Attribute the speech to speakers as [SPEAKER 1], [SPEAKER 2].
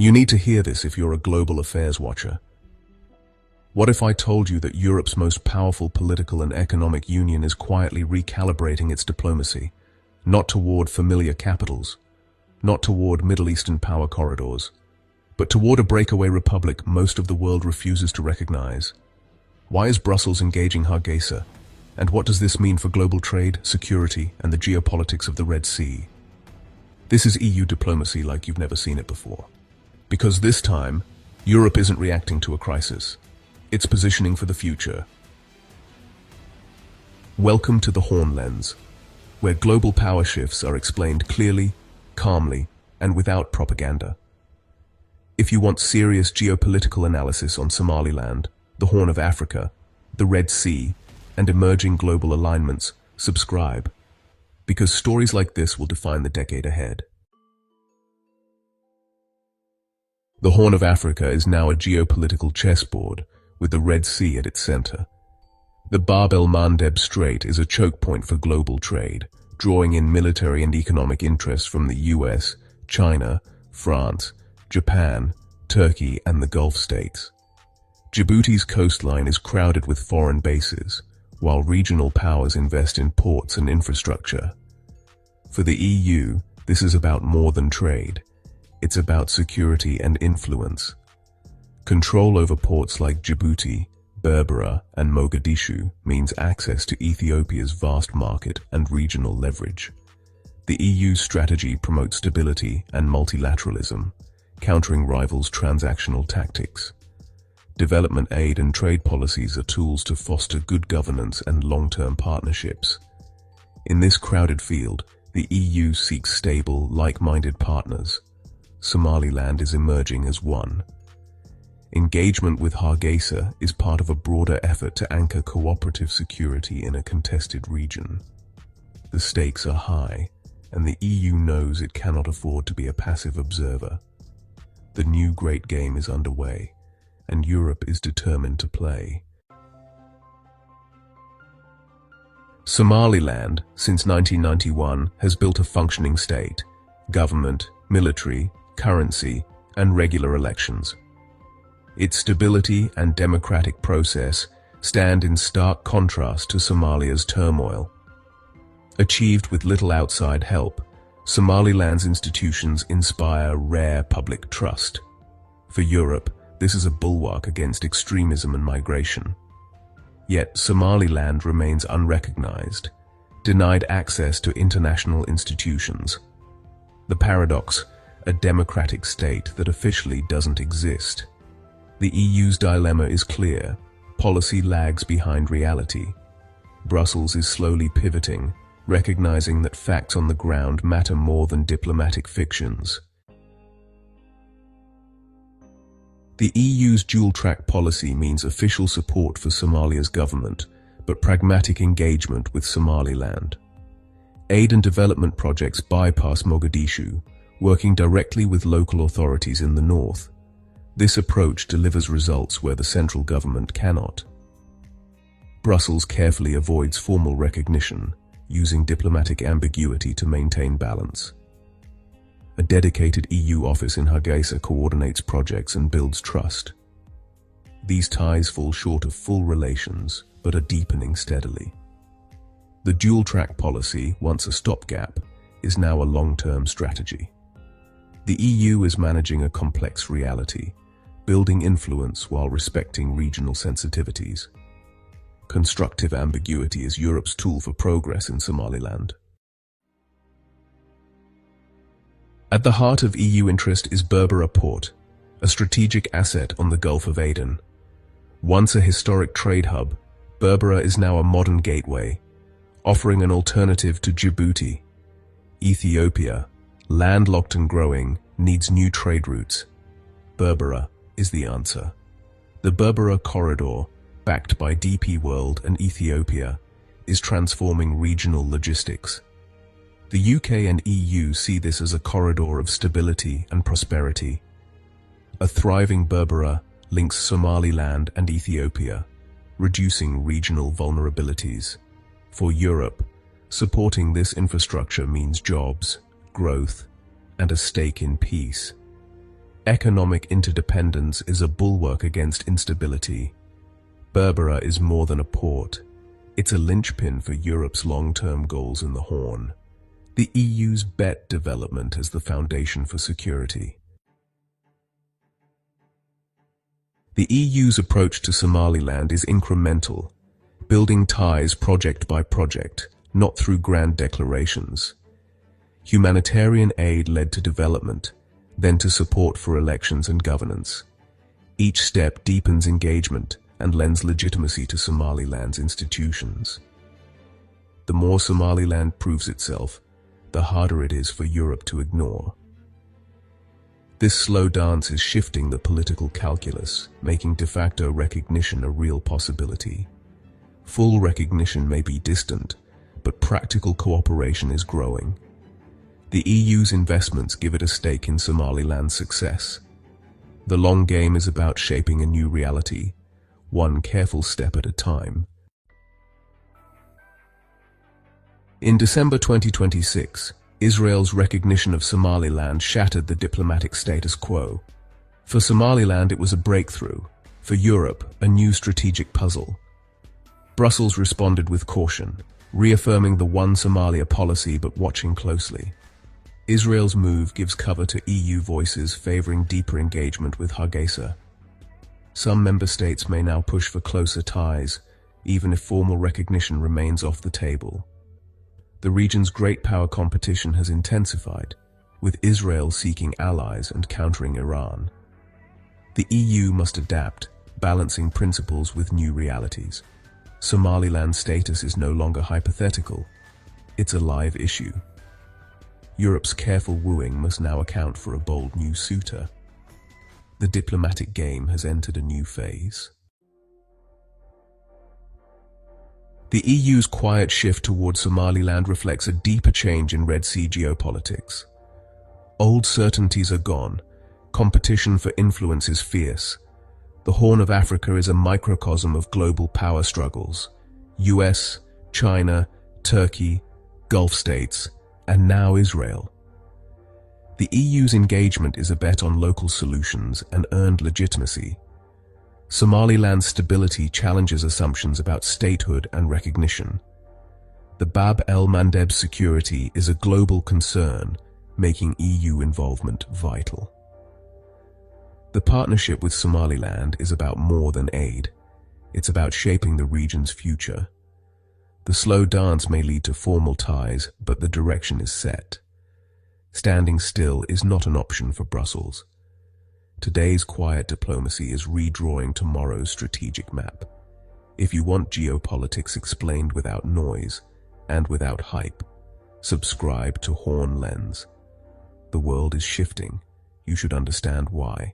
[SPEAKER 1] You need to hear this if you're a global affairs watcher. What if I told you that Europe's most powerful political and economic union is quietly recalibrating its diplomacy, not toward familiar capitals, not toward Middle Eastern power corridors, but toward a breakaway republic most of the world refuses to recognize? Why is Brussels engaging Hargeisa? And what does this mean for global trade, security, and the geopolitics of the Red Sea? This is EU diplomacy like you've never seen it before. Because this time, Europe isn't reacting to a crisis. It's positioning for the future. Welcome to the Horn Lens, where global power shifts are explained clearly, calmly, and without propaganda. If you want serious geopolitical analysis on Somaliland, the Horn of Africa, the Red Sea, and emerging global alignments, subscribe, because stories like this will define the decade ahead. The Horn of Africa is now a geopolitical chessboard, with the Red Sea at its center. The Bab el-Mandeb Strait is a choke point for global trade, drawing in military and economic interests from the US, China, France, Japan, Turkey, and the Gulf states. Djibouti's coastline is crowded with foreign bases, while regional powers invest in ports and infrastructure. For the EU, this is about more than trade. It's about security and influence. Control over ports like Djibouti, Berbera, and Mogadishu means access to Ethiopia's vast market and regional leverage. The EU's strategy promotes stability and multilateralism, countering rivals' transactional tactics. Development aid and trade policies are tools to foster good governance and long-term partnerships. In this crowded field, the EU seeks stable, like-minded partners. Somaliland is emerging as one. Engagement with Hargeisa is part of a broader effort to anchor cooperative security in a contested region. The stakes are high, and the EU knows it cannot afford to be a passive observer. The new great game is underway, and Europe is determined to play. Somaliland, since 1991, has built a functioning state, government, military, currency, and regular elections. Its stability and democratic process stand in stark contrast to Somalia's turmoil. Achieved with little outside help, Somaliland's institutions inspire rare public trust. For Europe, this is a bulwark against extremism and migration. Yet Somaliland remains unrecognized, denied access to international institutions. The paradox, a democratic state that officially doesn't exist. The EU's dilemma is clear. Policy lags behind reality. Brussels is slowly pivoting, recognizing that facts on the ground matter more than diplomatic fictions. The EU's dual-track policy means official support for Somalia's government, but pragmatic engagement with Somaliland. Aid and development projects bypass Mogadishu, working directly with local authorities in the north. This approach delivers results where the central government cannot. Brussels carefully avoids formal recognition, using diplomatic ambiguity to maintain balance. A dedicated EU office in Hargeisa coordinates projects and builds trust. These ties fall short of full relations, but are deepening steadily. The dual-track policy, once a stopgap, is now a long-term strategy. The EU is managing a complex reality, building influence while respecting regional sensitivities. Constructive ambiguity is Europe's tool for progress in Somaliland. At the heart of EU interest is Berbera Port, a strategic asset on the Gulf of Aden. Once a historic trade hub, Berbera is now a modern gateway, offering an alternative to Djibouti. Ethiopia, landlocked and growing, needs new trade routes. Berbera is the answer. The Berbera Corridor, backed by DP World and Ethiopia, is transforming regional logistics. The UK and EU see this as a corridor of stability and prosperity. A thriving Berbera links Somaliland and Ethiopia, reducing regional vulnerabilities. For Europe, supporting this infrastructure means jobs, growth, and a stake in peace. Economic interdependence is a bulwark against instability. Berbera is more than a port. It's a linchpin for Europe's long-term goals in the Horn. The EU's bet development as the foundation for security. The EU's approach to Somaliland is incremental, building ties project by project, not through grand declarations. Humanitarian aid led to development, then to support for elections and governance. Each step deepens engagement and lends legitimacy to Somaliland's institutions. The more Somaliland proves itself, the harder it is for Europe to ignore. This slow dance is shifting the political calculus, making de facto recognition a real possibility. Full recognition may be distant, but practical cooperation is growing. The EU's investments give it a stake in Somaliland's success. The long game is about shaping a new reality, one careful step at a time. In December 2026, Israel's recognition of Somaliland shattered the diplomatic status quo. For Somaliland, it was a breakthrough. For Europe, a new strategic puzzle. Brussels responded with caution, reaffirming the One Somalia policy but watching closely. Israel's move gives cover to EU voices favoring deeper engagement with Hargeisa. Some member states may now push for closer ties, even if formal recognition remains off the table. The region's great power competition has intensified, with Israel seeking allies and countering Iran. The EU must adapt, balancing principles with new realities. Somaliland's status is no longer hypothetical. It's a live issue. Europe's careful wooing must now account for a bold new suitor. The diplomatic game has entered a new phase. The EU's quiet shift towards Somaliland reflects a deeper change in Red Sea geopolitics. Old certainties are gone. Competition for influence is fierce. The Horn of Africa is a microcosm of global power struggles. US, China, Turkey, Gulf states, and now Israel. The EU's engagement is a bet on local solutions and earned legitimacy. Somaliland's stability challenges assumptions about statehood and recognition. The Bab el-Mandeb security is a global concern, making EU involvement vital. The partnership with Somaliland is about more than aid. It's about shaping the region's future. The slow dance may lead to formal ties, but the direction is set. Standing still is not an option for Brussels. Today's quiet diplomacy is redrawing tomorrow's strategic map. If you want geopolitics explained without noise and without hype, subscribe to Horn Lens. The world is shifting. You should understand why.